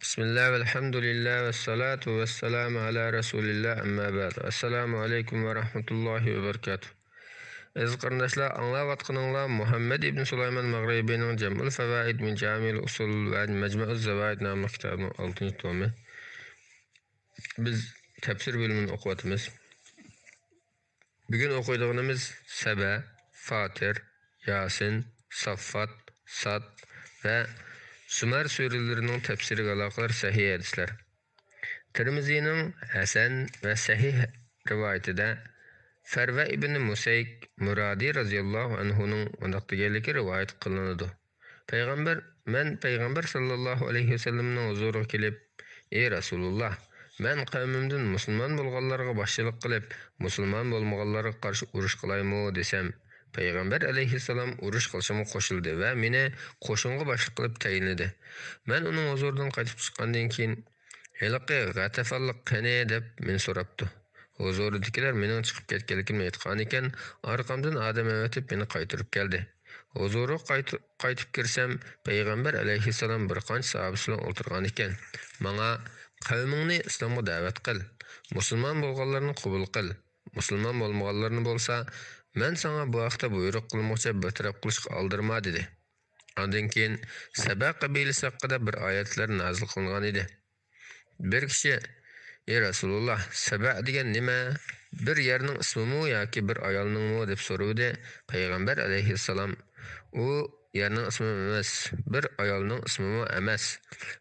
Bismillah, velhamdülillah, ve salatu ve selamu ala Resulillah, amma ba'd. Assalamu alaikum ve rahmetullahi ve berekatuh. Aziz qardaşlar, anlayatqanыңlar Muhammed ibn Sulayman Maghribi'nin Cem'ul Fevaid min Cami'l Usul ve Mecmu'uz Zavaid namlı kitabının 6. tomu. Biz tefsir bölümünü okuyatımız. Bugün okuyduğumuz Sebe, Fatir, Yasin, Saffat, Sad ve Sümer surelerinin tefsiri alakalı sahih hadisler. Tirmizi'nin Hasan ve Sahih rivayetinde Ferve ibn Musayk Muradi radıyallahu anhu'nun ondaqtigeliki rivayet kılınıdı. Peygamber sallallahu aleyhi ve sellem'nin huzuru kelip, "Ey Resulullah, men kavmimden Müslüman bolganlarga başçılık kılıp, Müslüman bolmaganlarga karşı uruş kılaymy desem, Peygamber aleyhisselam uruş kılışıma koşuldu ve meni koşunga başlık kılıp tayinledi. Men onun huzurdan qaytıp çıkandan keyin "Heliqi Gatafallık qane" dep men soraptı. Huzuridagilar mening chiqib ketganligimni aytgan ekan, arqamdan adam ötüp meni qaytırıp geldi. Huzuru qaytıp kirsem, Peygamber aleyhisselam bir qancha sahabisi bilan o'tirgan ekan. Manga qavmingni islomga da'vat qil, musulmon bo'lganlarni qabul qil. Musulmon bo'lmaganlarni bo'lsa, men sana bu haqda buyruq qilmoqchi bir taraf qilishga aldirma dedi. Ondan keyin Saba qabilasi haqida bir oyatlar nozil qilingan edi. Bir kishi "Ey Rasulullah, Saba degan nima? Bir yerning ismimi yoki bir ayolningmi?" deb so'radi. Payg'ambar alayhissalom "U yerning ismi emas, bir ayolning ismi emas,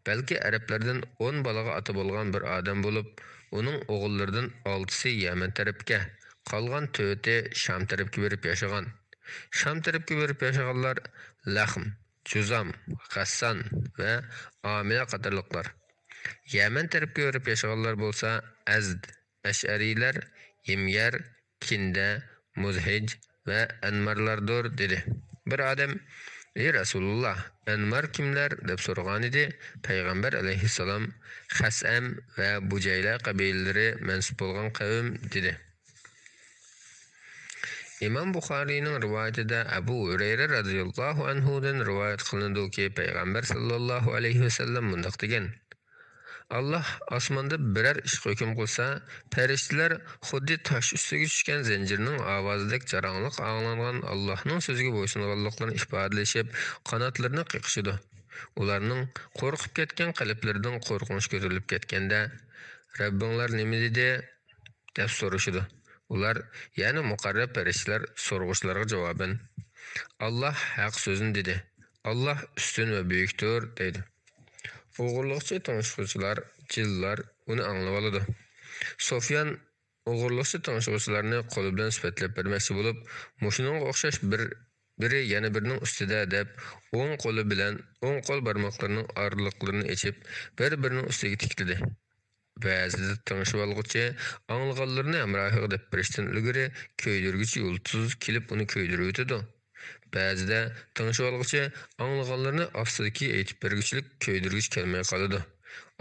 balki arablardan 10 balaga ota bo'lgan bir odam bo'lib, uning o'g'illaridan 6si Yaman tarafga, qolgan 4ti Sham tarafga berib yashagan. Sham tarafga berib yashaganlar Lahm, Juzam, Ghassan va Amila qatorliqlar. Yaman tarafga berib yashaganlar bo'lsa Azd, Ash'ariylar, Himyar, Kinda, Muzhij va Anmarlardir dedi. Bir odam "Ey Rasulullah, Anmar kimlar?" deb so'ragan edi. Payg'ambar alayhissalom Hasam va Bujayla qabilalari mansub bo'lgan qavm dedi. İmam Buxariyning rivoyatida Abu Hurayra radhiyallohu anhudan rivoyat qilinadiki, Payg'ambar sallallohu alayhi vasallam mundaq degan: Allah osmonda biror ish hukm qilsa, farishtalar xuddi tosh ustiga tushgan zanjirning ovozidek jarangliq anglangan Allohning so'ziga bo'ysunganliklarini ifodalashib, qanotlarini qiqishidi. Ularning qo'rqib ketgan qalblaridan qo'rqinch ko'tarilib ketganda, "Rabbinglar nima dedi?" deb so'rashidi. Ular, ya'ni muqarrab farishtalar so'rg'uchilarga javoban "Allah haq so'zini dedi. Allah ustun va buyukdir" deydi. O'g'irlikchi tanishuvchilar, jillar uni anglab oladi. Sofyan o'g'irlikchi tanishuvchilarni qo'li bilan sifatlab bermoqchi bo'lib, mushuningga o'xshash biri yana birining ustida deb o'ng qo'li bilan o'ng qo'l barmoqlarining oraliqlarini ochib, bir-birining ustiga tikladi. Ba'zida tanishib olg'uchi anglaganlarini hamrohiga deb berishdan ilgari ko'ydirgich yulduz kelib uni ko'ydirib o'tadi. Ba'zida tanishib olg'uchi anglaganlarini ostidagi aytib berguchilik ko'ydirgich kelmay qoladi.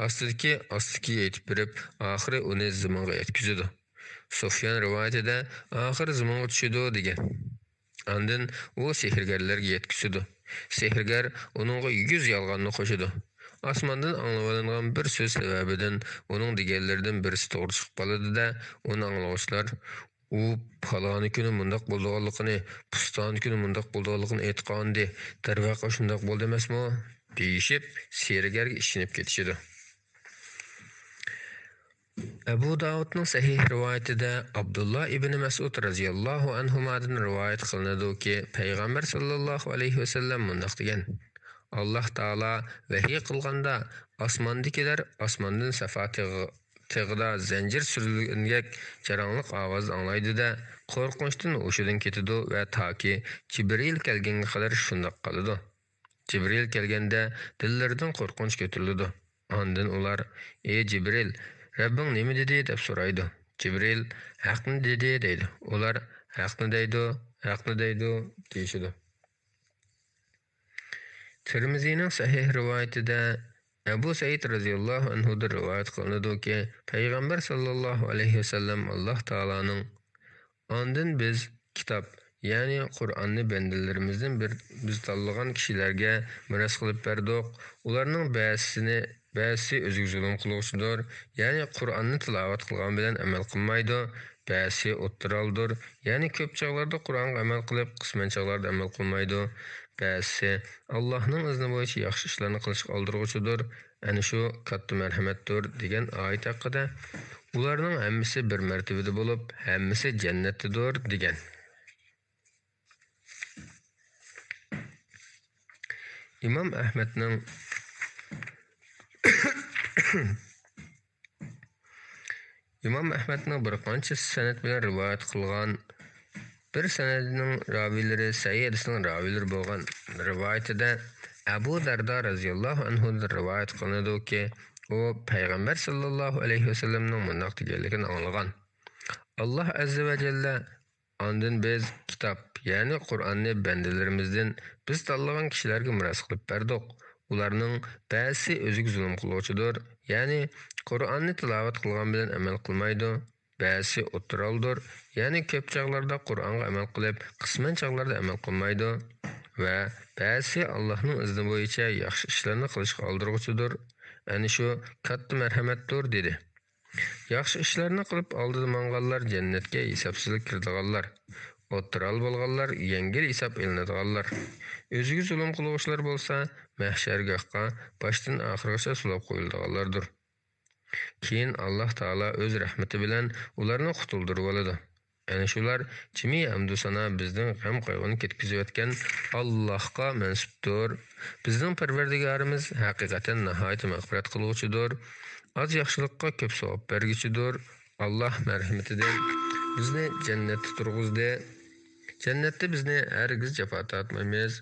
Ostidagi aytib berib, oxiri uni zimonga yetkazadi. Sufyan rivoyatida oxiri zimonga tushadi degan. Ondan u sehrgarlarga yetkazadi. Sehrgar uningga 100 yolg'onni qo'shadi. Osmondan anglangan bir so'z sababidan uning deganlaridan birisi to'g'ri chiqib qoladi-da, uni anglovchilar "U faloni kuni mundaq bo'lganligini, pustoni kuni mundaq bo'lganligini aytgandi. Darvaqa shundaq bo'ldi emasmi?" deyishib, sehrgarga ishinib ketishadi. Abu Davudning sahih rivoyatida Abdullah ibn Mas'ud radhiyallohu anhudan rivoyat qilinadiki, Payg'ambar sallallohu alayhi vasallam mundaq degan: Allah Taala vahiy qilganda osmondagilar osmondan tig'ida zanjir surilgan jarangliq ovoz anglaydi-da, qo'rqinchdan o'shidan ketadi va toki Jibril kelganga qadar shundoq qoladi. Jibril kelganda dillaridan qo'rqinch ko'tariladi. Ondan ular "Ey Jibril, Rabbing nima dedi?" deb so'raydi. Jibril "Haqni dedi" deydi. Ular "Haqni deydi" deyishadi. Tirmizining sahih rivoyatida Abu Said radhiyallohu anhudan rivoyat qilinadiki, Payg'ambar sallallohu alayhi vasallam Alloh taolaning "Ondan biz kitob, ya'ni Qur'onni bandalarimizdan biz tanlagan kishilarga miros qilib berdik. Ularning ba'zisi o'ziga zulm qiluvchidir, ya'ni Qur'onni tilovat qilgan bilan amal qilmaydi. Ba'zisi o'ttiraldir, ya'ni ko'p chog'larda Qur'onga amal qilib, qisman chog'larda amal qilmaydi. Ba'zisi Allohning izni bo'yicha yaxshi ishlarni qilishga oldiruvchidir. Ana shu katta marhamatdir degan oyat haqida ularning hammasi bir martabada bo'lib, hammasi jannatdadir degan. İmam Ahmedning bir qancha sanad bilan rivoyat qilgan bir sanadining ravilari Sayyidning ravilari bo'lgan rivoyatida Abu Darda radhiyallohu anhu rivoyat qilinadiki, u payg'ambar sallallohu alayhi vasallamning mundoq deganligini anglagan. Alloh azza va jalla ondan biz kitob, ya'ni Qur'onni bandalarimizdan biz tanlagan kishilarga miros qilib berdik. Ularning ba'zisi o'ziga zulm qiluvchidir, ya'ni Qur'onni tilovat qilgan bilan amal qilmaydi. Ba'zisi o'ttiraldir, ya'ni ko'p chog'larda Qur'onga amal qilib, qisman chog'larda amal qilmaydi va ba'zisi Allohning izni bo'yicha yaxshi ishlarni qilishga oldiruvchidir. Ana shu katta marhamatdir dedi. Yaxshi ishlarni qilib oldida manganlar jannatga hisobsizlik kiradiganlar. O'ttiral bo'lganlar yengil hisob ilinadiganlar. O'ziga zulm qiluvchilar bo'lsa, mahshargohga boshdan oxirigacha sulab qo'yiladiganlardir. Keyin Alloh taolo o'z rahmati bilan ularni qutuldirib oladi. Ana shular jami hamdu sana bizning g'am qayg'uni ketkizayotgan Allohga mansubdir. Bizning Parvardigorimiz haqiqatan nihoyat mag'firat qiluvchidir. Az yaxshilikqa ko'p savob berguchidir. Alloh marhamatidan bizni jannatda turg'izdi. Jannatda bizni hargiz jafo tortmaymiz.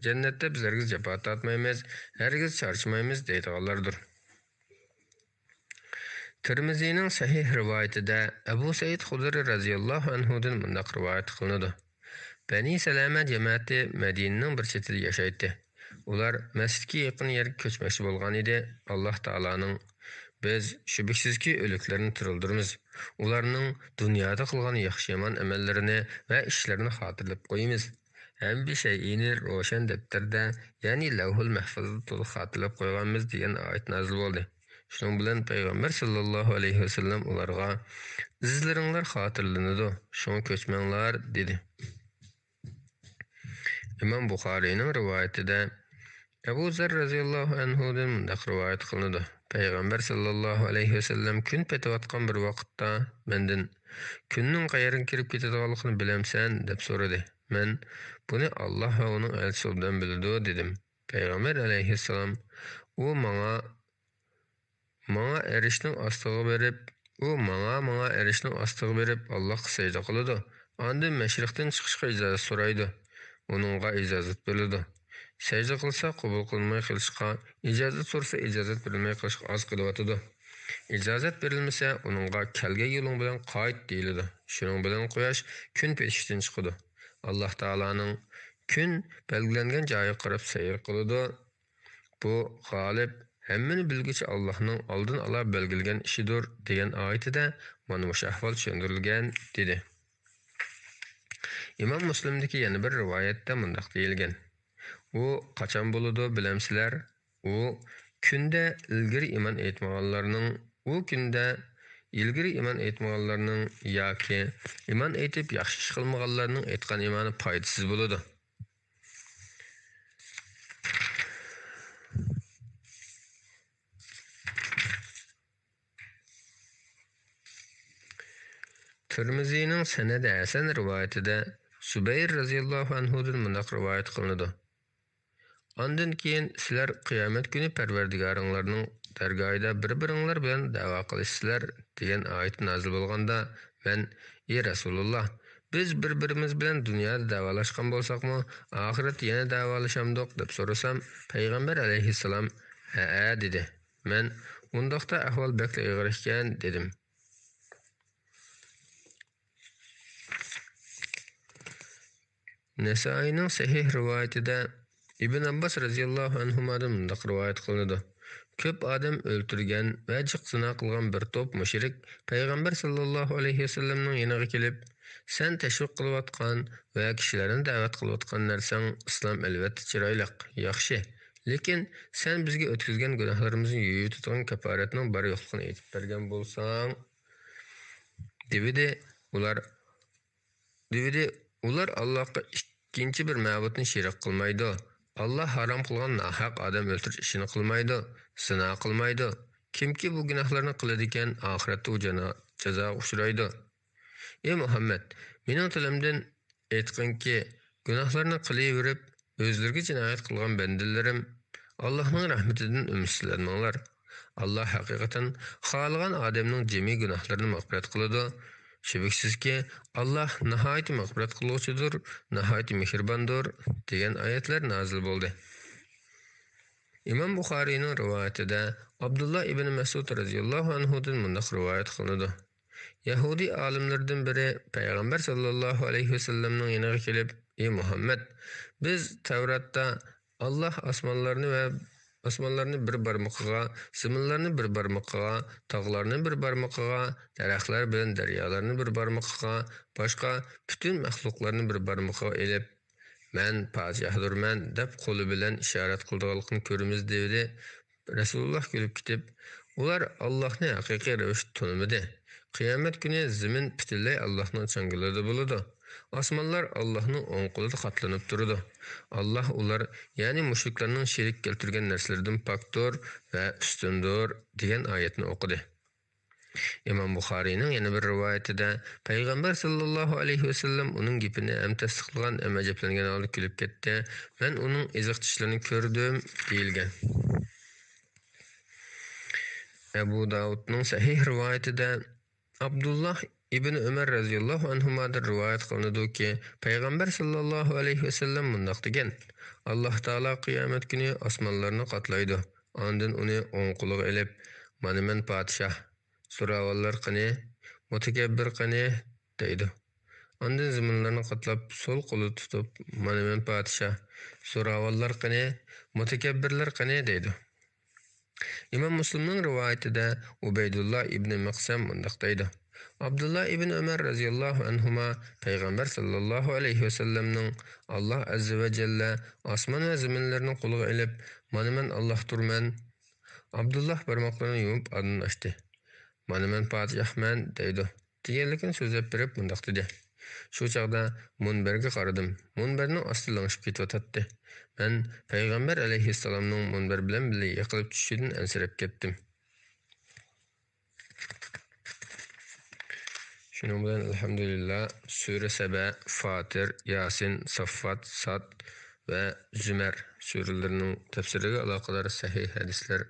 Jannatda biz hargiz jafo tortmaymiz, hargiz charchamaymiz deydiganlardir. Tirmizining sahih rivoyatida Abu Said Xudri radhiyallohu anhudan mundoq rivoyat qilinadi. Bani Salama jamoati Madinaning bir chetida yashaydi. Ular masjidga yaqin yerga ko'chmoqchi bo'lgan edi. Alloh taolaning biz shubhasizki o'liklarni tirildiramiz. Ularning dunyoda qilgan yaxshi-yomon amallarini va ishlarini xotirlab qo'yamiz. Hamma shayini ro'shan daftarda, ya'ni Lavhul Mahfuzda to'liq xotirlab qo'yganmiz degan oyat nozil bo'ldi. Shuning bilan payg'ambar sallallohu alayhi vasallam ularga izlaringlar xotirlanadi, shuni ko'chmanglar dedi. Imom Buxoriyning rivoyatida Abu Zar radhiyallohu anhudan mundoq rivoyat qilinadi. Payg'ambar sallallohu alayhi vasallam kun petayotgan bir vaqtda mendan kunning qayerga kirib ketadiganligini bilamsan deb so'radi. Men buni Alloh va uning elchisi bilan biladi dedim. Payg'ambar alayhissalom u menga erishning ostiga berib Allohga sajda qiladi. Ondan mashriqdan chiqishga ijozat so'raydi. Uningga ijozat beriladi. Sajda qilsa qabul qilmay qilishga, ijozat so'rasa ijozat berilmay qilishga oz qilyotidi. Ijozat berilmasa uningga kelgan yo'ling bilan qayt deyiladi. Shuning bilan quyosh kun petishdan chiqadi. Alloh taolaning kun belgilangan joyiga qarab sayr qiladi. Bu g'olib hammani bilguchi Allohning oldin ola belgilagan ishidir degan oyatida mana bu ahvol tushuntirilgan dedi. Imom Muslimdagi yana bir rivoyatda mundoq deyilgan. U qachon bo'ladi bilamsizlar? U kunda ilgari iymon aytmaganlarning yoki iymon aytib yaxshi ish qilmaganlarning aytgan iymoni foydasiz bo'ladi. Tirmizining sanadi hasan rivoyatida Subayr radhiyallohu anhudan mundoq rivoyat qilinadi. Ondan keyin sizlar qiyomat kuni Parvardigoringlarning dargohida bir-biringlar bilan da'vo qilasizlar degan oyat nozil bo'lganda men ey Rasululloh, biz bir-birimiz bilan dunyoda davolashgan bo'lsakmi, oxiratda yana davolashamdiq deb so'rasam, payg'ambar alayhissalom ha dedi. Men undaqda ahvol bekla ig'ir ekan dedim. Nesaining sahih rivoyatida Ibn Abbas radhiyallohu anhudan mundoq rivoyat qilinadi. Ko'p odam o'ltirgan va jiqsina qilgan bir to'p mushrik payg'ambar sallallohu alayhi vasallamning yoniga kelib, sen tashviq qilayotgan va kishilarni da'vat qilayotgan narsang islom albatta chiroyli, yaxshi, Lekin sen bizga o'tkazgan gunohlarimizni yuvib tutgan kaforatning bor yo'qligini aytib bergan bo'lsang, devidi ular devidi ular Allohga ikkinchi bir ma'budni sherik qilmaydi. Alloh harom qilgan nahaq odam o'ldirish ishini qilmaydi, zina qilmaydi. Kimki bu gunohlarni qiladi ekan, oxiratda u jazoga uchraydi. Ey Muhammad, mening tilimdan aytqinki, gunohlarni qilaverib, o'zlariga jinoyat qilgan bandalarim, Allohning rahmatidan umidsizlanmanglar. Alloh haqiqatan xohlagan odamning jami gunohlarini mag'firat qiladi. Shubhasizki, Alloh nihoyat mag'firat qiluvchidir, nihoyat mehribondir degan oyatlar nozil bo'ldi. İmam Buxariyning rivoyatida Abdullah ibn Mas'ud radhiyallohu anhudan bunday rivoyat qilinadi. Yahudi olimlardan biri payg'ambar sallallohu alayhi vasallamning yoniga kelib, "Ey Muhammad, biz Tavratda Alloh osmonlarni bir barmoqqa, zaminlarni bir barmoqqa, tog'larni bir barmoqqa, daraxtlar bilan daryolarni bir barmoqqa, boshqa butun maxluqlarni bir barmoqqa elib, men podshohdurman deb qo'li bilan ishorat qilganligini ko'ramiz" dedi. Rasululloh kulib ketib, ular Allohni haqiqiy ravishda tanimadi. Qiyomat kuni zamin butunlay Allohning changilida bo'ladi. Osmonlar Allohning o'ng qo'lida qatlanib turadi. Alloh ular, ya'ni mushriklarning sherik keltirgan narsalardan pokdir va ustundir degan oyatni o'qidi. İmam Buxariyning yana bir rivoyatida payg'ambar sallallohu alayhi vasallam uning gapini ham tasdiqlagan, ham ajablangan holda kulib ketdi. Men uning iziq tishlarini ko'rdim deyilgan. Abu Davudning sahih rivoyatida Abdullah ibn Umar radhiyallohu anhudan rivoyat qilinadiki, payg'ambar sallallohu alayhi vasallam bunday degan: Alloh taolo qiyomat kuni osmonlarni qatlaydi. Ondan uni o'ng qo'liga ilib, "Mana men podshoh, zo'ravonlar qani, mutakabbir qani" deydi. Ondan zaminlarni qatlab so'l qo'li tutib, "Mana men podshoh, zo'ravonlar qani, mutakabbirlar qani" deydi. İmam Müslimning rivoyatida Ubaydullah ibn Maqsam bunday deydi: Abdullah ibn Umar radhiyallohu anhuma payg'ambar sallallohu alayhi vasallamning Alloh azza va jalla osmon va zaminlarni qo'liga ilib, "Mana men Alloh turman." Abdullah barmoqlarini yumib adını ochdi. "Mana men podshohman" deydi. Deganligini so'zlab berib bunday dedi. Shu chaqda munbarga qaradim. Munbarning osti lang'ishib ketyotdi. Men payg'ambar alayhissalomning munbar bilan birga yiqilib tushishidan ansirab ketdim. Shuning bilan alhamdulillah sura Saba, Fatir, Yasin, Saffat, Sad va Zumar suralarining tafsiriga aloqador sahih hadislar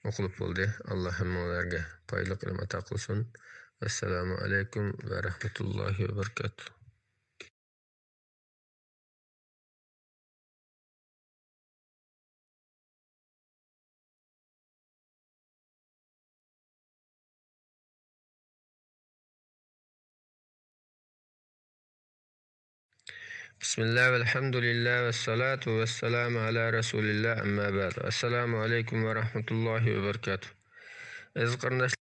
o'qilib bo'ldi. Alloh hammalarga foydali ilm ato qilsin. Assalomu alaykum va rahmatullohi va barakatuh. Bismillah velhamdülillah ve salatu ve selamu ala Resulillah amma ba'd. Assalamu alaykum ve rahmetullahi ve berekatuh. Aziz qarindoshlar,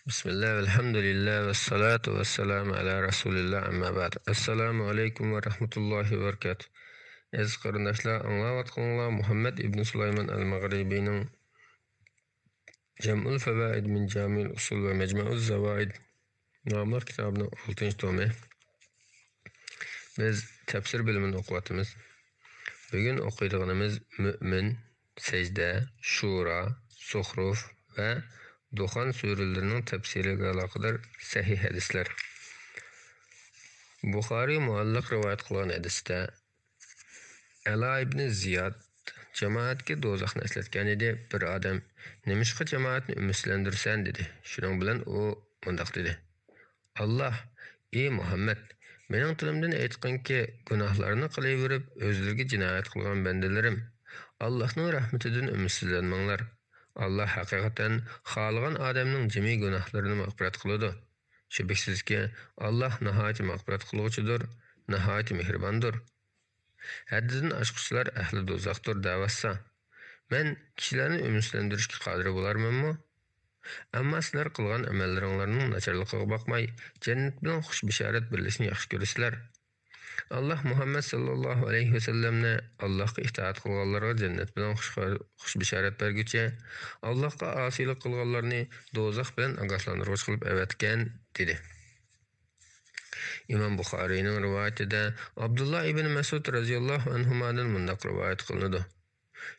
Bismillah velhamdülillah ve salatu ve selamu ala Resulillah amma ba'd. Assalamu alaykum ve rahmetullahi ve berekatuh. Aziz qarindoshlar, anglayotganlar Muhammad ibn Sulayman al-Maghribiyning Jam'ul Fawaid min Jami'ul Usul ve Majma'uz Zawaid nomli kitobining 6-tomi. Biz tafsir bilimini o'qiyotimiz. Bugun o'qiydiganimiz Mu'min, Sajda, Shura, Zuhruf va Duxon suralarining tafsiriga aloqador sahih hadislar. Buxoriy muallaq rivoyat qilgan hadisda Ala ibn Ziyad jamoatga do'zaxni eslatgan edi. Bir odam "Nimishqa jamoatni umidlantirsan" dedi. Shuning bilan u bunday dedi: "Alloh, ey Muhammad, mening tilimdan aytqinki, gunohlarni qilaverib, o'zlariga jinoyat qilgan bandalarim, Allohning rahmatidan umidsizlanmanglar. Alloh haqiqatan xohlagan odamning jami gunohlarini mag'firat qiladi. Shubhasizki, Alloh nihoyat mag'firat qiluvchidir, nihoyat mehribondir. Haddidan oshquchilar ahli do'zaxdir da'vatsa, men kishilarni umidlantirishga qodir bo'larmanmi? Ammo sizlar qilgan amallaringlarning nacharligiga boqmay, jannat bilan xush bishorat birlashishni yaxshi ko'rasizlar. Allah Muhammed sallallahu aleyhi ve sellemne Allah'a itaat kılganlarga cennet bilen hoş bişaret bergüçe, Allah'a asilik kılganlarını dozaq bilen agahlandırgıç kılıp evetken dedi. İmam Bukhari'nin rivayetinde Abdullah ibn Mesud radıyallahu anhumadan mundaq rivayet kılındı.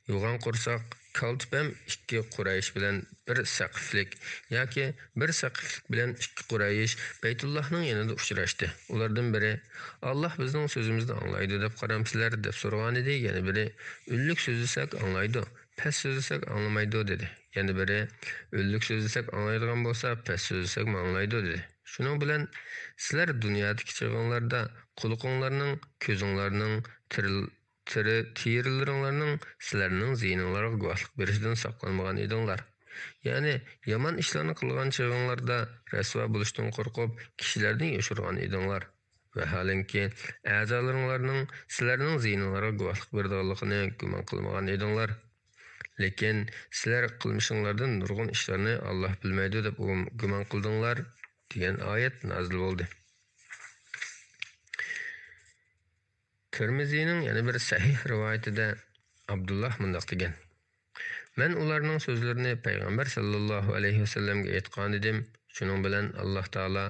Yo'g'on qursoq kaltpam ikki Quraysh bilan bir saqiflik yoki bir saqiflik bilan ikki Quraysh Baytullohning yanida uchrashdi. Ulardan biri Alloh bizning so'zimizni anglaydi deb qaramsizlar deb so'ragan edi. Yana biri ullik so'zlasak anglaydi, past so'zlasak anglamaydi dedi. Yana biri ullik so'zlasak anglaydigan bo'lsa, past so'zlasak anglaydi dedi. Shuning bilan sizlar dunyodagi chig'inlarda qulqinglarning, ko'zinglarning tiyirleringlarning sizlarning ziyninglarga guvohlik berishdan saqlanmagan edinglar. Ya'ni yomon ishlarni qilgan chog'inglarda rasvo bo'lishdan qo'rqib, kishilardan yoshirgan edinglar. Vaholanki a'zolaringlarning sizlarning ziyninglarga guvohlik berganligini gumon qilmagan edinglar. Lekin sizlar qilmishinglardan nurg'un ishlarni Alloh bilmaydi deb gumon qildinglar degan oyat nozil bo'ldi. Tirmizining yana bir sahih rivoyatida Abdullah mundaq degan: "Men ularning so'zlarini payg'ambar sallallohu alayhi vasallamga aytgan edim. Shuning bilan Alloh taolo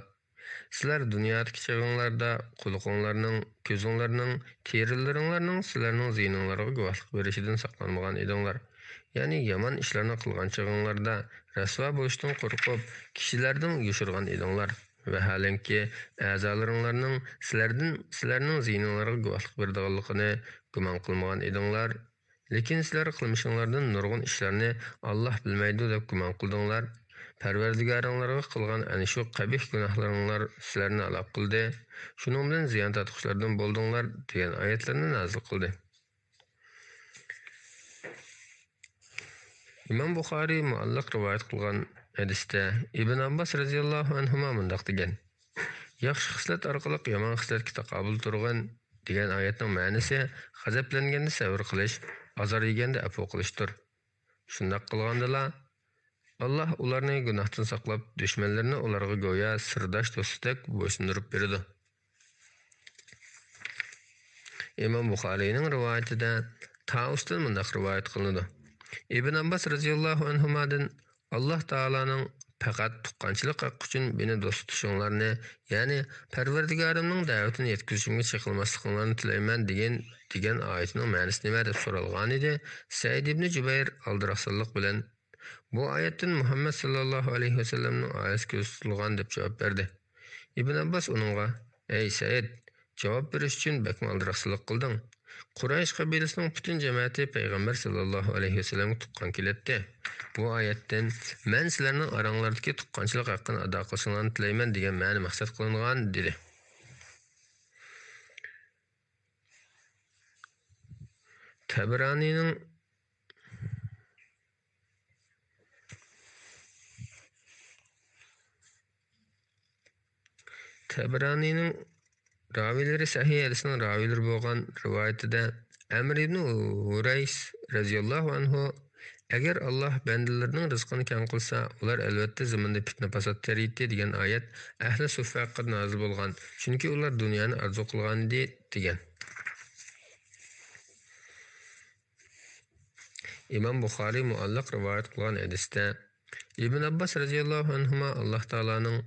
sizlar dunyodagi chig'inglarda qulqinglarning, ko'zinglarning, terilaringlarning sizlarning ziyninglarga guvohlik berishidan saqlanmagan edinglar. Ya'ni yomon ishlarni qilgan chig'inglarda rasvo bo'lishdan qo'rqib, kishilardan yoshirgan edinglar. Vaholanki a'zolaringlarning sizlarning ziyninglarga guvohlik berganligini gumon qilmagan edinglar. Lekin sizlar qilmishinglardan nurg'un ishlarni Alloh bilmaydi deb gumon qildinglar. Parvardigoringlarga qilgan ana shu qabih gunohlaringlar sizlarni halok qildi. Shuning bilan ziyon tortquchilardan bo'ldinglar" degan oyatlarni nozil qildi. İmam Bukhari muallaq rivoyat qilgan hadisda Ibn Abbas radhiyallohu anhuma mundaq degan: "Yaxshi xislat orqali yomon xislatga taqobil turgan" degan oyatning ma'nosi g'azablanganda sabr qilish, azor yeganda afv qilishdir. Shunday qilgandala Alloh ularni gunohdan saqlab, dushmanlarini ularga go'yo sirdosh do'stdek bo'ysundirib beradi. İmam Bukharining rivoyatida Tausdan mundaq rivoyat qilinadi. Ibn Abbas radhiyallohu anhumadan Alloh taolaning faqat tuqqanchilik haqqi uchun meni do'st tutishinglarni, ya'ni Parvardigorimning da'vatini yetkazishimga chaqilmasliklarini tilayman degan oyatning ma'nosi nima deb so'ralgan edi. Said ibn Jubayr aldiraqsonlik bilan bu oyatdan Muhammad sallallohu alayhi vasallamning oyati ko'rsatilgan deb javob berdi. Ibn Abbas uningga: "Ey Said, javob berish uchun bakma aldiraqsonlik qilding. Quraysh qabilasining butun jamoati payg'ambar sallallohu alayhi vasallamga tuqqan kelatdi. Bu oyatdan men sizlarning oranglardagi tuqqanchilik haqqini ado qilishinglarni tilayman degan ma'no maqsad qilingan" dedi. Tabranining ravileri sahih hadisning ravileri bo'lgan rivoyatida Amr ibn Hurays radhiyallohu anhu: "Agar Alloh bandalarining rizqini keng qilsa, ular albatta zaminda fitna fasod tariydi" degan oyat ahli suffa haqida nozil bo'lgan. Chunki ular dunyoni arzu qilgan edi degan. İmam Bukhari muallaq rivoyat qilgan hadisda Ibn Abbas radhiyallohu anhuma Alloh taolaning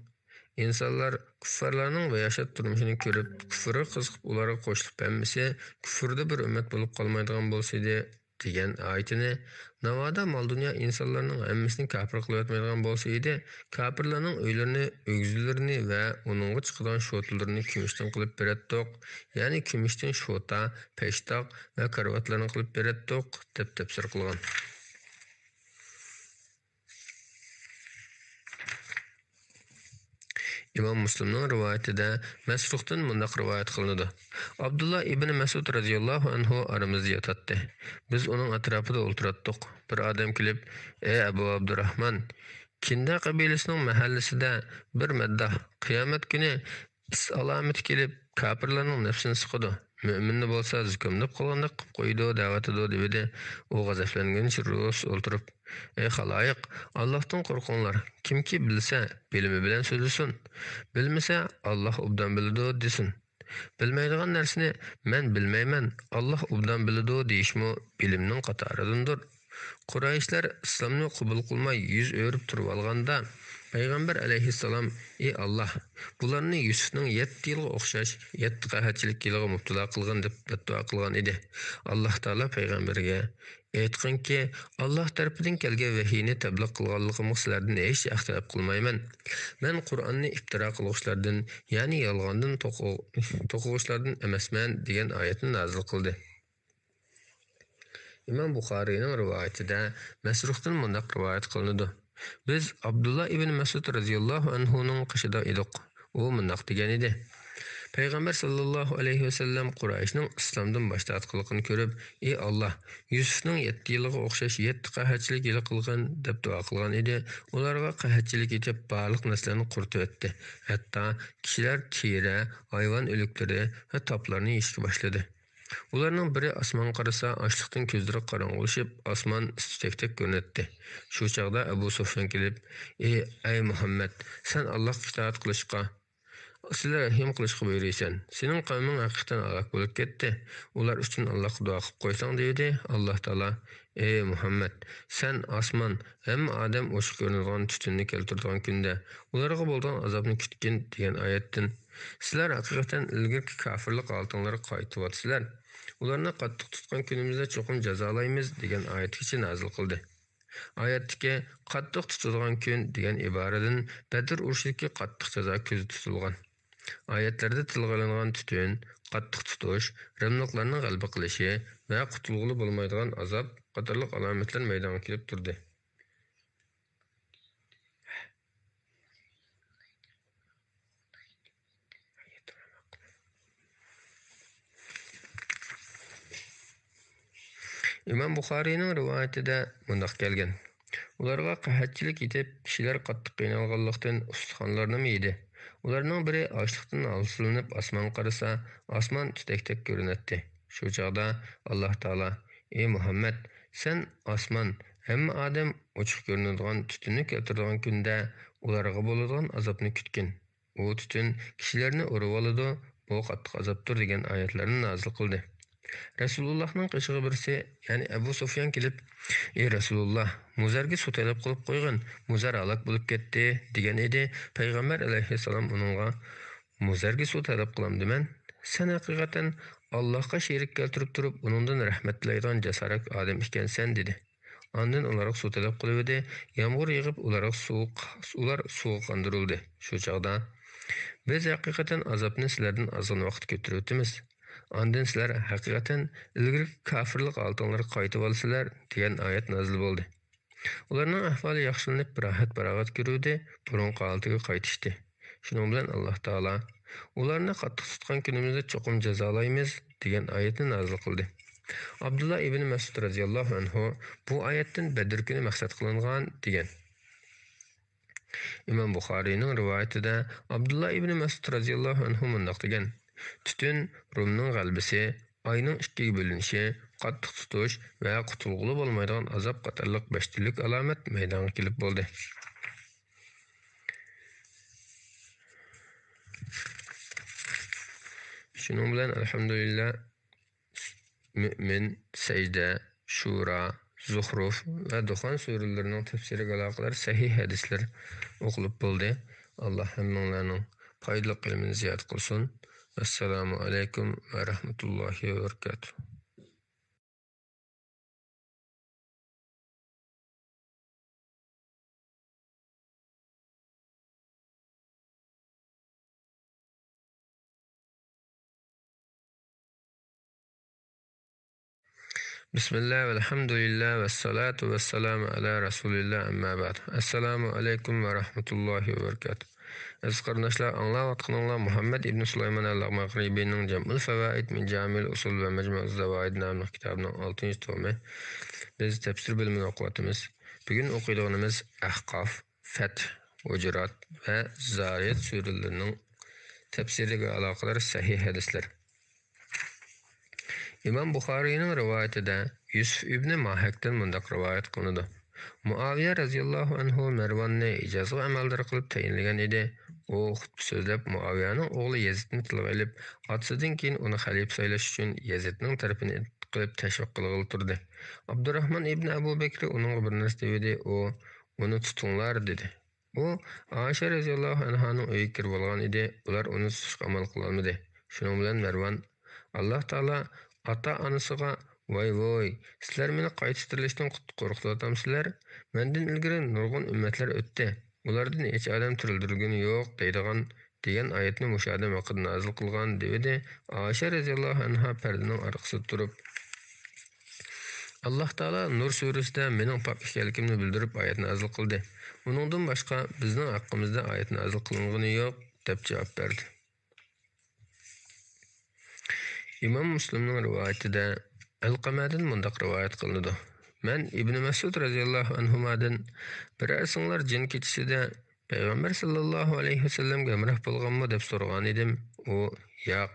insonlar kuffarlarning va yashat turmushini ko'rib, kufrga qiziqib ularga qo'shilib bo'lmasa, kufrda bir ummat bo'lib qolmaydigan bo'lsa-da degan oyatini navoda mol dunyo insonlarning hammasini kafir qilib o'tmaydigan bo'lsa edi, kafirlarning uylarini, o'g'izlarini va uningga chiqadigan sho'tlarini kumushdan qilib beratdiq, ya'ni kumushdan sho'ta, peshtoq va karvatlarni qilib beratdiq deb tafsir qilgan. İmam Müslimning rivoyatida Masruhdan mundaq rivoyat qilinadi. Abdullah ibn Mas'ud radhiyallohu anhu aramizda yotadi. Biz uning atrofida o'ltiratdik. Bir odam kelib: "Ey Abu Abdurrahman, Kinda qabilasining mahallasida bir maddah qiyomat kuni is alomati kelib, kafirlarning nafsini siqadi. Mo'minni bo'lsa zukumlab qolganda qilib qo'ydi, da'vatida" dedi. U g'azablangancha ro'z o'ltirib: "Ey xaloyiq, Allohdan qo'rqinglar. Kimki bilsa, bilimi bilan so'zlasin. Bilmasa, Alloh obdan biladi" desin. Bilmaydigan narsani men bilmayman, Allah obdan biladi deyishmi bilimning qatoridandir. Qurayishlar islomni qabul qilmay yuz o'rib turib olganda Payg'ambar alayhissalom: "Ey Alloh, bularni Yusufning 7 yilga o'xshash 7 qahatchilik yiliga mubtalo qilgan" deb duo qilgan edi. Alloh taolo payg'ambarga aytganki, Alloh tarafidan kelgan vahiyni tabliq qilganligimni sizlardan hech ixtilof qilmayman. Men Qur'onni iftiro qiluvchilardan, ya'ni yolg'ondan to'quvchilardan emasman degan oyatni nozil qildi. İmam Buxariyning rivoyatida Masruhdan mundaq rivoyat qilinadi. Biz Abdullah ibn Mas'ud radhiyallohu anhuning qishida edik. U mundaq degan edi: Payg'ambar sallallohu alayhi vasallam Qurayshning islomdan bosh tortganligini ko'rib, "Ey Alloh, Yusufning 7 yiliga o'xshash 7 qahatchilik yili qilgan" deb duo qilgan edi. Ularga qahatchilik etib barliq narslarni quritib o'tdi. Hatto kishilar teri, hayvon o'liklari va toplarni yeyishga boshladi. Ularning biri osmon qarasa, ochliqdan ko'zlari qorong'ulashib, osmon istakdek ko'rinadi. Shu chaqda Abu Sufyan kelib: "Ey Muhammad, sen Allohga itoat qilishga, sizlar rahim qilishga buyuraysan. Sening qavming haqiqatan halok bo'lib ketdi. Ular uchun Allohga duo qilib qo'ysang" dedi. Alloh taolo: "Ey Muhammad, sen osmon hamma odam o'shiq ko'rinadigan tutunni keltiradigan kunda ularga bo'lgan azobni kutgin" degan oyatdan "Sizlar haqiqatan ilgirki kofirlik oltinlari qaytyapsizlar. Ularni qattiq tutgan kunimizda cho'qim jazolaymiz" degan oyatgacha nozil qildi. Oyatdagi qattiq tutilgan kun degan iboradan Badr urushidagi qattiq jazo ko'zda tutilgan. Oyatlarda tilga olingan tutun, qattiq tutish, rimliqlarning g'alaba qilishi va qutulg'ili bo'lmaydigan azob qatorliq alomatlar maydonga kelib turdi. İmam Buxariyning rivoyatida mundaq kelgan: Ularga qahatchilik etib, kishilar qattiq qiynalganlikdan ustixonlarni yedi. Ularning biri ochliqdan alsilinib osmon qarasa, osmon tutakdek ko'rinadi. Shu chaqda Alloh taolo: "Ey Muhammad, sen osmon hamma odam ochiq ko'rinadigan tutunni keltiradigan kunda ularga bo'ladigan azobni kutgin. U tutun kishilarni urib oladi, bu qattiq azobdir" degan oyatlarni nozil qildi. Rasulullahning qishig'i birisi, ya'ni Abu Sufyan kelib: "Ey Rasululloh, Muzarga suv talab qilib qo'ygan, Muzar halok bo'lib ketdi" degan edi. Payg'ambar alayhissalom uningga: "Muzarga suv talab qilamdiman? Sen haqiqatan Allohga sherik keltirib turib, uningdan rahmat tilaydigan jasorat odam ekansan" dedi. Ondan ularga suv talab qilib, yomg'ir yig'ib ular suv qondirildi. Shu chaqda: "Biz haqiqatan azobni sizlardan ozg'in vaqt ko'tarib o'tamiz. Ondan sizlar haqiqatan ilgari kofirlik oltinlari qaytib olsizlar" degan oyat nozil bo'ldi. Ularning ahvoli yaxshilanib, rahat-barogat ko'rdi, burunqi holatiga qaytishdi. Shuning bilan Alloh taolo ularni qattiq tutgan kunimizda cho'qim jazolaymiz degan oyatni nozil qildi. Abdullah ibn Mas'ud radhiyallohu anhu bu oyatdan Badr kuni maqsad qilingan degan. İmam Buxariyning rivoyatida Abdullah ibn Mas'ud radhiyallohu anhu mundaq degan: Tutun Rumning g'albisi, oyning ikkiga bo'linishi, qattiq tutish va qutulg'ili bo'lmaydigan azob qatorliq 5 turlik alomat maydonga kelib bo'ldi. Shuning bilan alhamdulillah Mü'min, Sajda, Shura, Zuhruf va Duxon suralarining tafsiriga aloqador sahih hadislar o'qilib bo'ldi. Alloh hammanglarning foydali ilmini ziyod qilsin. Assalomu alaykum va rahmatullohi va barakatuh. Bismillah ve elhamdülillah ve salatu ve selamu ala Resulillah amma ba'd. Assalamu alaykum ve rahmatullohi ve barakatuh. Aziz qarindoshlar, anglayotganinglar Muhammad ibn Sulayman al-Maghribiyning Jam'ul Fawaid min Jamil Usul ve Majmu'uz Zawaid nomli kitobining 6-tomi. Biz tafsir bo'limini o'qiyotimiz. Bugun o'qiydiganimiz Ahqaf, Fath, Hujurat va Zariyat suralarining tafsiriga aloqador sahih hadislar. İmam Buxariyning rivoyatida Yusuf ibn Mahakdan mundaq rivoyat qilinadi. Muaviya radhiyallohu anhu Marvonni ijozga amaldor qilib tayinlagan edi. u xutba so'zlab Muaviyaning o'g'li Yazidni tilga olib, otasidan keyin uni xalifa saylash uchun Yazidning tarafini qilib tashviq qilg'ili turdi. Abdurahmon ibn Abu Bakr uning bir narsa dedi, uni tutinglar dedi. U Oysha roziyallohu anhaning uyiga kirib olgan edi. Ular uni tutishga amal qila olmadi. Shuning bilan Marvan Alloh taolo ota-onasiga voy, sizlar meni qayta tirilishdan qo'rqityapsizlar? Mendan ilgari nurg'un ummatlar o'tdi. Ulardan hech odam tirildirgani yo'q degan oyatni mushadam vaqt nozil qilgan dedi. Oysha roziyallohu anha pardaning orqasida turib Alloh taolo Nur surasida mening pok ekanligimni bildirib oyat nozil qildi. Uningdan boshqa bizning haqqimizda oyat nozil qilingani yo'q deb javob berdi. İmam Müslimning rivoyatida Alqamadan mundaq rivoyat qilinadi. Men Ibn Mas'ud radhiyallohu anhumadan birasinglar jin kechisida Payg'ambar sallallohu alayhi vasallamga hamroh bo'lganmi deb so'ragan edim. U yo'q,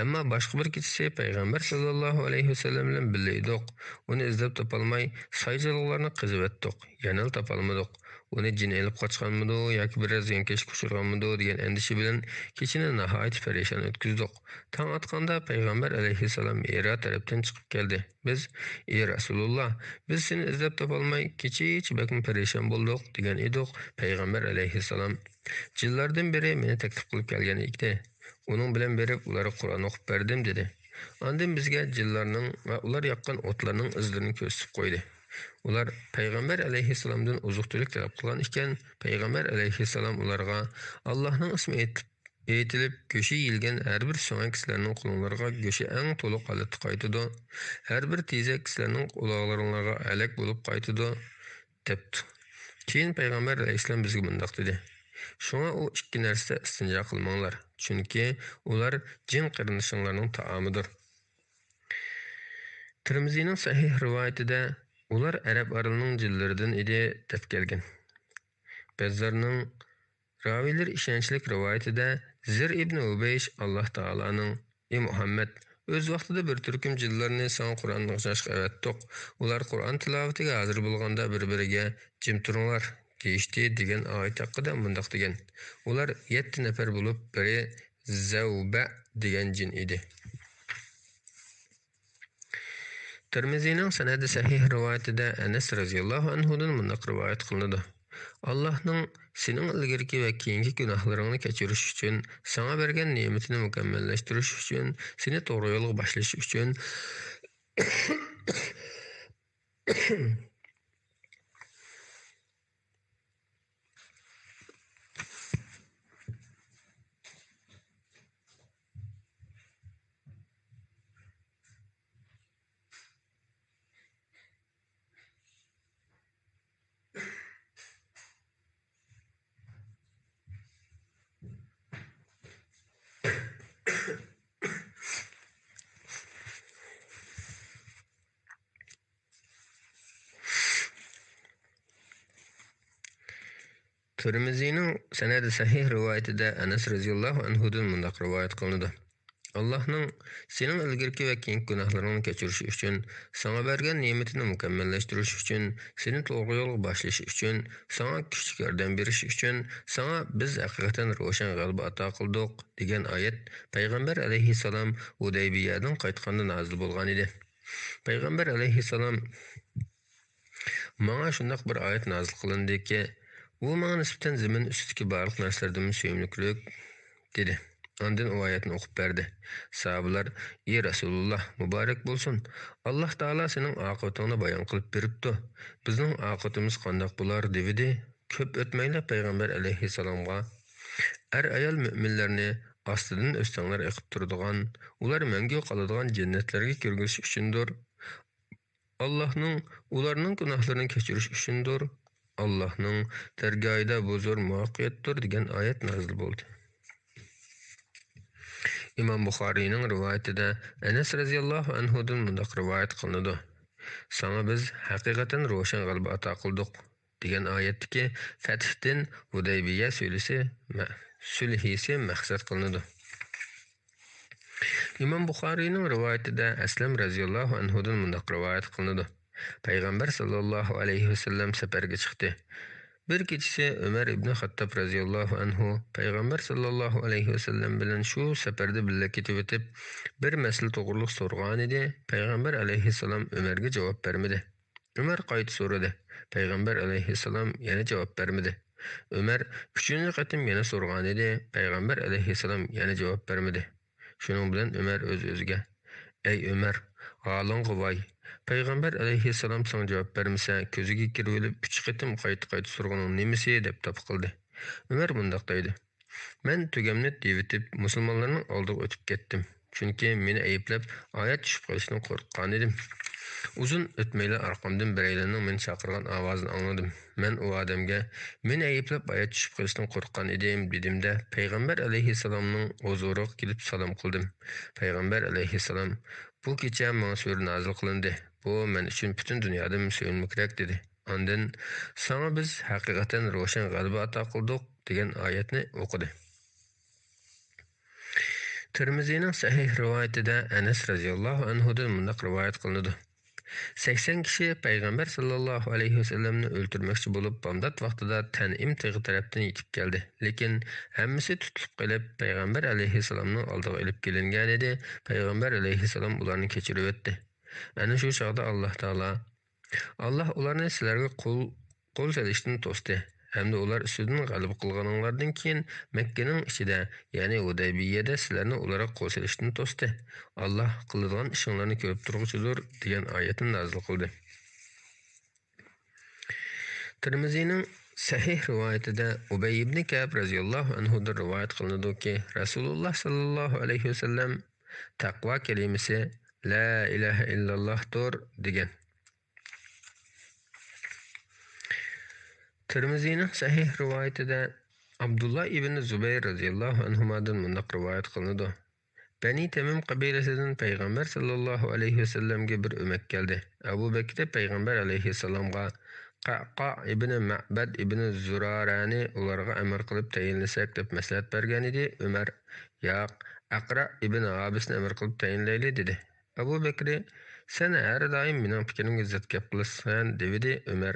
ammo boshqa bir kechisi Payg'ambar sallallohu alayhi vasallam bilan birga edik. Uni izlab topolmay sayjilarni qizib etdik. Yana topolmadik. Uni jin elib qochganmidi yoki biraz yankash kuchirganmidi degan andisha bilan kechini nihoyat parishon o'tkazdik. Tong otganda Payg'ambar alayhissalom Hiro tarafdan chiqib keldi. Biz, "Ey Rasululloh, biz seni izlab topolmay kecha bakm parishon bo'ldik" degan edik. Payg'ambar alayhissalom "Jinlardan biri meni taklif qilib kelgan edi. Uning bilan berib ularga Qur'on o'qib berdim" dedi. Ondan bizga jinlarning va ular yoqqan o'tlarning izlarini ko'rsatib qo'ydi. Ular Payg'ambar alayhissalomdan uzuq-tulik talab qilgan ekan, Payg'ambar alayhissalom ularga Allohning ismi aytilib go'shi yilgan har bir so'ngak kishilarning qo'llariga go'shi eng to'liq holatda qaytadi. Har bir tezak kishilarning quloqlaringlarga alak bo'lib qaytadi debdi. Keyin Payg'ambar alayhissalom bizga bundoq dedi. Shunga u ikki narsada istinjo qilmanglar, chunki ular jin qarindishinglarning taomidir. Tirmizining sahih rivoyatida ular Arab aralining jinlaridan edi deb kelgan. Bazzarning raviylar ishonchli rivoyatida Zir ibn Ubaysh Alloh taolaning "Ey Muhammad, o'z vaqtida bir turkum jinlarni san Qur'on o'qishga avatdiq. Ular Qur'on tilovatiga hozir bo'lganda bir-biriga jim turinglar" deyishdi degan oyat haqida mundaq degan. Ular 7 nafar bo'lib, biri Zawba degan jin edi. Tirmizining sanadi sahih rivoyatida Anas radhiyallohu anhudan mundaq rivoyat qilinadi. Allohning sening ilgirki va keyingi gunohlaringni kechirish uchun, sana bergan ne'matini mukammallashtirish uchun, seni to'g'ri yo'lga boshlash uchun Tirmizining sanadi sahih rivoyatida Anas radhiyallohu anhudan mundaq rivoyat qilinadi. Allohning sening ilgirki va keyingi gunohlaringni kechirish uchun, sana bergan ne'matini mukammallashtirish uchun, seni to'g'ri yo'lga boshlash uchun, sana kuchli yordam berish uchun, sana biz haqiqatan ro'shan g'alaba ato qildik degan oyat Payg'ambar alayhissalom Hudaybiyadan qaytganda nozil bo'lgan edi. Payg'ambar alayhissalom menga shundoq bir oyat nozil qilindiki, u menga nisbatan zamin ustidagi barliq narsalardan suyimlikroq dedi. Ondan o oyatni o'qib berdi. Sahabalar, "Ey Rasululloh, muborak bo'lsin. Alloh taolo sening oqibatingni bayon qilib beribdi. Bizning oqibatimiz qanday bo'lar?" dedi. Ko'p o'tmayla Payg'ambar alayhissalomga ayol mu'minlarni ostidan o'stanglar eqib turadigan, ular mangu qoladigan jannatlarga kirg'ish uchundir. Allohning ularning gunohlarini kechirish uchundir. Allohning dargohida bu zo'r muvaffaqiyatdir degan oyat nozil bo'ldi. İmam Buxoriyning rivoyatida Anas radhiyallohu anhudan mundaq rivoyat qilinadi. Sana biz haqiqatan ro'shan g'alaba ato qildik degan oyatdagi Fathdan Hudaybiya sulhisi maqsad qilinadi. İmam Buxoriyning rivoyatida Aslam radhiyallohu anhudan mundaq rivoyat qilinadi. Payg'ambar sallallohu alayhi vasallam safarga chiqdi. Bir kechisi Ömer ibn Hattab radhiyallohu anhu payg'ambar sallallohu alayhi vasallam bilan shu safarda birga ketib o'tib, bir masala to'g'riliq so'rgan edi. Payg'ambar alayhissalom Ömerga javob bermadi. Ömer qayta so'radi. Payg'ambar alayhissalom yana javob bermadi. Ömer uchinchi qatim yana so'rgan edi. Payg'ambar alayhissalom yana javob bermadi. Shuning bilan Ömer o'z-o'ziga: "Ey Ömer, g'aling'i voy. Payg'ambar alayhissalom sana javob bermasa, ko'ziga kirib olib 3 qatim qayta so'rganing nimasi deb top qildi." Ömer bundaq deydi: "Men tugamni devitib musulmonlarning oldiga o'tib ketdim. Chunki meni ayblab oyat tushib qolishidan qo'rqqan edim. Uzun o'tmayla orqamdan biraylarning meni chaqirgan ovozini angladim. Men u odamga meni ayblab oyat tushib qolishidan qo'rqqan edim dedimda, payg'ambar alayhissalomning huzuriga kelib salom qildim. Payg'ambar alayhissalom bu kecha menga sura nozil qilindi. Bu men uchun butun dunyodan sevinmakrak dedi. Ondan sana biz haqiqatan ro'shan g'alaba ato qildik degan oyatni o'qidi." Tirmizining sahih rivoyatida Anas radhiyallohu anhudan mundaq rivoyat qilinadi: 80 kishi payg'ambar sallallohu alayhi vasallamni o'ltirmoqchi bo'lib, bomdod vaqtida Tanim tog'i tarafdan yetib keldi. Lekin hammasi tutilib qolib, payg'ambar alayhissalomning oldiga olib kelingan edi. Payg'ambar alayhissalom ularni kechirib o'tdi. Ana shu chog'da Alloh ularni sizlarga qo'l solishdan to'sdi. Hamda ular ustidan g'alaba qilganinglardan keyin Makkaning ichida, ya'ni Hudaybiyada sizlarni ularga qo'l solishdan to'sdi. Alloh qiladigan ishinglarni ko'rib turg'uchidir degan oyatni nozil qildi. Tirmizining sahih rivoyatida Ubay ibn Ka'b radhiyallohu anhu dan rivoyat qilinadiki, Rasululloh sallallohu alayhi vasallam taqvo kalimasi la ilaha illallohdir degan. Tirmizining sahih rivoyatida Abdullah ibn Zubayr radhiyallohu anhudan mundaq rivoyat qilinadi: Bani Tamim qabilasidan payg'ambar sallallohu alayhi vasallamga bir o'mak keldi. Abu Bakr payg'ambar alayhissalomga Qaqa ibn Ma'bad ibn Zurarani ularga amr qilib tayinlasak deb maslahat bergan edi. Umar: "Yo'q, Aqra ibn Habisni amr qilib tayinlayli" dedi. Abu Bakr: "Sen har doim mening fikrimga zid gap qilasan" dedi. Umar: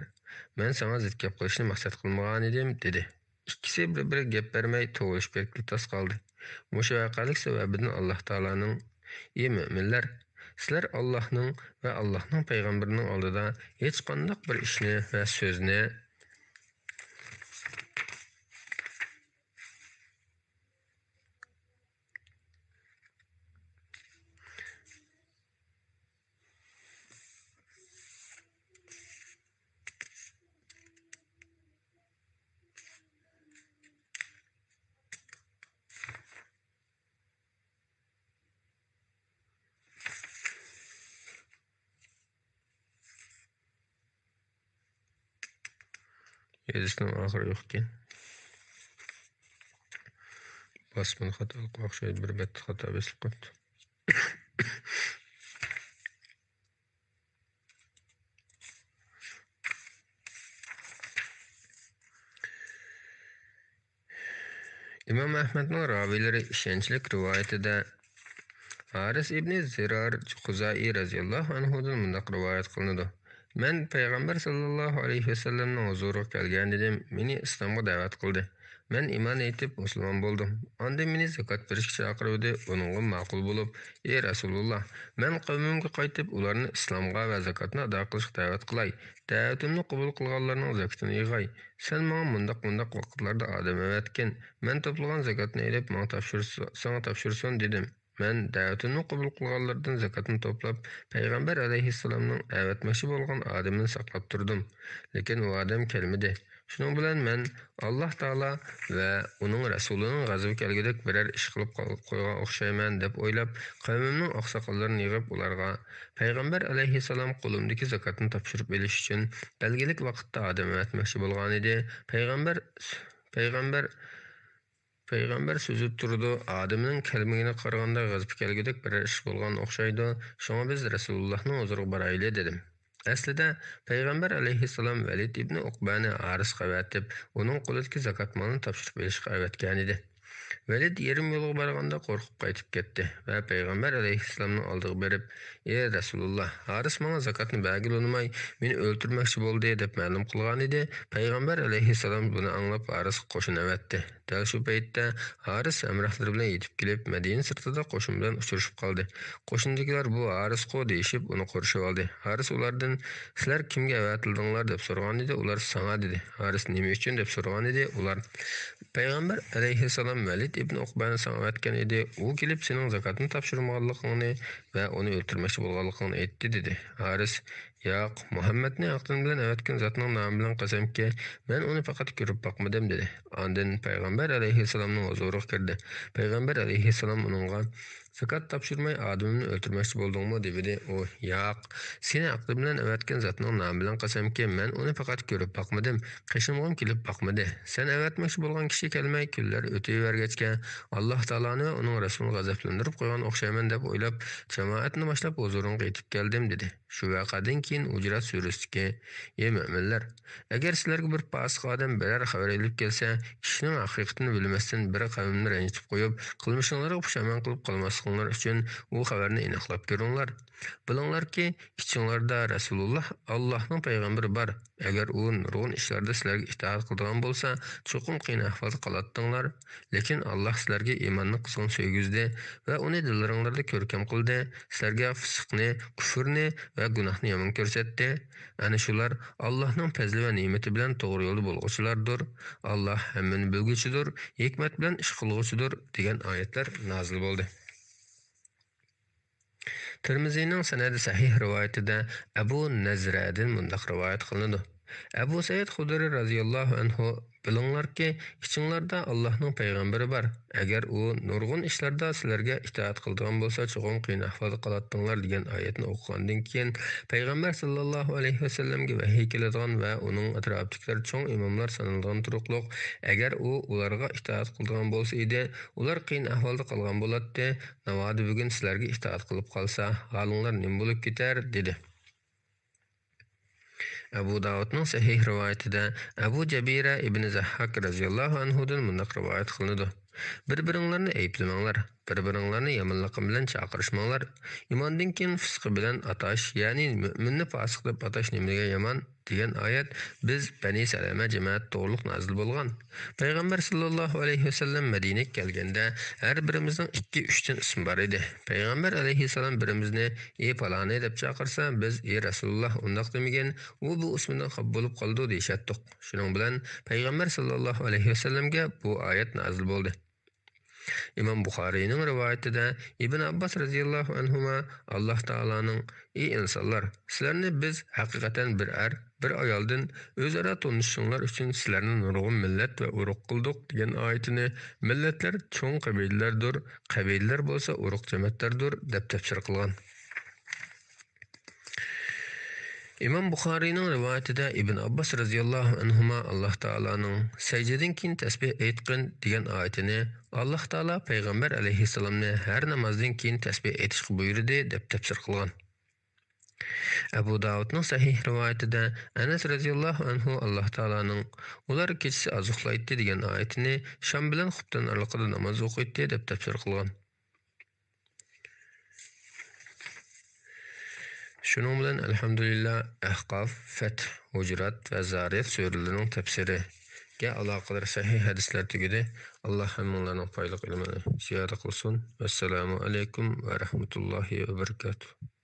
"Men sana zid gap qilishni maqsad qilmagan edim" dedi. İkisi bir-biriga gap bermay to'g'rishib ketib tas qoldi. Mushu voqelik sababidan Alloh taolaning: "Ey mu'minlar, sizlar Allohning va Allohning payg'ambarining oldida hech qanday bir ishni va so'zni yozishning oxiri yo'q ekan. Bosmani xatolik o'xshaydi, bir bitta xato besilib qolibdi. İmam Ahmedning raviylari ishonchli rivoyatida Haris ibn Zirar Xuzai radhiyallohu anhudan mundaq rivoyat qilinadi: Men payg'ambar sallallohu alayhi vasallamning huzuriga kelgan edim. Meni islomga da'vat qildi. Men iymon etib musulmon bo'ldim. Onda meni zakot berishga chaqirdi. Uningga ma'qul bo'lib: "Ey Rasululloh, men qavmimga qaytib ularni islomga va zakotni ado qilishga da'vat qilay. Da'vatimni qabul qilganlarning zakotini yig'ay. Sen menga mundaq vaqtlarda odam evatkin. Men to'plagan zakotni elib menga topshirsin" dedim. Men da'vatimni qabul qilganlardan zakotni to'plab, payg'ambar alayhissalomning avatmoqchi bo'lgan odamini saqlab turdim. Lekin u odam kelmadi. Shuning bilan men Alloh taolo va uning rasulining g'azabi kelgudek biror ish qilib qo'ygan o'xshayman deb o'ylab, qavmimning oqsoqollarini yig'ib ularga payg'ambar alayhissalom qo'limdagi zakotni topshirib olish uchun belgilik vaqtda odam avatmoqchi bo'lgan edi. Payg'ambar so'zib turdi. Odamning kalmagini qaraganda g'azab kelgudek bir ish bo'lgan o'xshaydi. Shunga biz Rasulullohning huzuriga borayli dedim. Aslida payg'ambar alayhissalom Valid ibn Uqbani Haris qavatib, uning qo'lidagi zakot molini topshirib berishga avatgan edi. Velid yerim yolga barganda qo'rqib qaytib ketdi va payg'ambar alayhissalomning oldiga berib, "Ey Rasululloh, Haris menga zakatni bergil unmay, meni o'ltirmoqchi bo'ldi" deb ma'lum qilgan edi. Payg'ambar alayhissalom buni anglab Haris qo'shin avatdi. Dal shu paytda Haris hamrohlari bilan yetib kelib, Madina sirtida qo'shin bilan uchrashib qoldi. Qo'shindagilar bu Haris qo deyishib uni qo'rishib oldi. Haris ulardan "Sizlar kimga avatildinglar" deb so'ragan edi. Ular "Sana" dedi. Haris "Nima uchun" deb so'ragan edi. Ular Payg'ambar alayhissalom Valid ibn Uqbani sanayotgan edi. U kelib sening zakatni topshirmaganligingni va uni o'ltirmoqchi bo'lganligingni aytdi dedi. Haris "Yo'q, Muhammadni aqlim bilan avatgan zotning nomi bilan qasamki, men uni faqat ko'rib boqmadim" dedi. Ondan payg'ambar alayhissalomning huzuriga kirdi. Payg'ambar alayhissalom uningga zakat topshirmay odamni o'ltirmoqchi bo'ldingmi dedi. U "Yo'q, seni aqlim bilan avatgan zotning nomi bilan qasamki, men uni faqat ko'rib boqmadim, qishimg'im kelib boqmadi. Sen avatmoqchi bo'lgan kishi kelmay kunlar o'tavergachga Alloh taoloni va uning rasulini g'azablantirib qo'ygan o'xshayman deb o'ylab, jamoatni boshlab huzuringga yetib keldim" dedi. Shu vaqadan keyin Ujrat surasiki: "Ey mu'minlar, agar sizlarga bir fosiq odam biror xabar olib kelsa, kishining haqiqatini bilmasdan bir qavmni ranjitib qo'yib, qilmishinglarga pushaymon qilib qolmasliklaring uchun u xabarni aniqlab ko'ringlar. Bilinglarki, ichinglarda Rasululloh Allohning payg'ambari bor. Agar u nurg'un ishlarda sizlarga itoat qiladigan bo'lsa, cho'qim qiyin ahvolda qoladinglar. Lekin Alloh sizlarga iymonni qizg'in so'ygizdi va uni dillaringlarda ko'rkam qildi. Sizlarga fisqni, kufrni va gunohni yomon ko'rsatdi. Ana shular Allohning fazli va ne'mati bilan to'g'ri yo'lda bo'lg'uchilardir. Alloh hammani bilguchidir, hikmat bilan ish qilg'uchidir" degan oyatlar nozil bo'ldi. Tirmiziyning sanadi sahih rivoyatida Abu Nazradan mundaq rivoyat qilinadi. Abu Said Xudri radhiyallohu anhu: "Bilinglarki, ichinglarda Allohning payg'ambari bor. Agar u nurg'un ishlarda sizlarga itoat qiladigan bo'lsa, cho'qim qiyin ahvolda qoladinglar" degan oyatni o'qigandan keyin payg'ambar sallallohu alayhi vasallamga vahiy keladigan va uning atrofidagilar cho'ng imomlar sanalgan turuqliq, agar u ularga itoat qiladigan bo'lsa edi, ular qiyin ahvolda qolgan bo'ladi. Navoda bugun sizlarga itoat qilib qolsa, holinglar nima bo'lib ketar dedi. Abu Davudning sahih rivoyatida Abu Jabira ibn Zahhak radhiyallohu anhudan mundaq rivoyat qilinadi. Bir-biringlarni ayblamanglar, bir-biringlarni yomonlik bilan chaqirishmanglar. Iymondan keyin fisq bilan atash, ya'ni mu'minni fosiq deb atash nimaga yomon degan oyat biz Bani Salama jamoat to'g'riliq nozil bo'lgan. Payg'ambar sallallohu alayhi vasallam Madinaga kelganda har birimizning 2-3 ta ism bor edi. Payg'ambar alayhissalom birimizni "Ey faloni" deb chaqirsa, biz "Ey Rasululloh" undaq demagan, u bu ismidan xafa bo'lib qoldi deyishatdik. Shuning bilan payg'ambar sallallohu alayhi vasallamga bu oyat nozil bo'ldi. İmam Buxariyning rivoyatida Ibn Abbas radhiyallohu anhuma Alloh taolaning: "Ey insonlar, sizlarni biz haqiqatan bir ayoldan o'zaro tanishishinglar uchun sizlarni nurg'un millat va urug' qildik" degan oyatini millatlar cho'ng qabilalardir, qabilalar bo'lsa urug' jamoatlardir deb tafsir qilgan. İmam Buxariyning rivoyatida Ibn Abbas radhiyallohu anhuma Alloh taolaning sajdadan keyin tasbih aytqin degan oyatini Alloh taolo payg'ambar alayhissalomni har namozdan keyin tasbih aytishga buyurdi deb tafsir qilgan. Abu Davudning sahih rivoyatida Anas radhiyallohu anhu Alloh taolaning ular kechasi oziqlaydi degan oyatini shom bilan xubdan orqada namoz o'qiydi deb tafsir qilgan. Şunun bilan alhamdulillah Ahqaf, Fath, Hujurat va Zariyat suralarining tafsiriga aloqador sahih hadislar tugadi. Alloh hammalarning foydali ilmini ziyoda qilsin. Assalomu alaykum va rahmatullohi va barakatuh.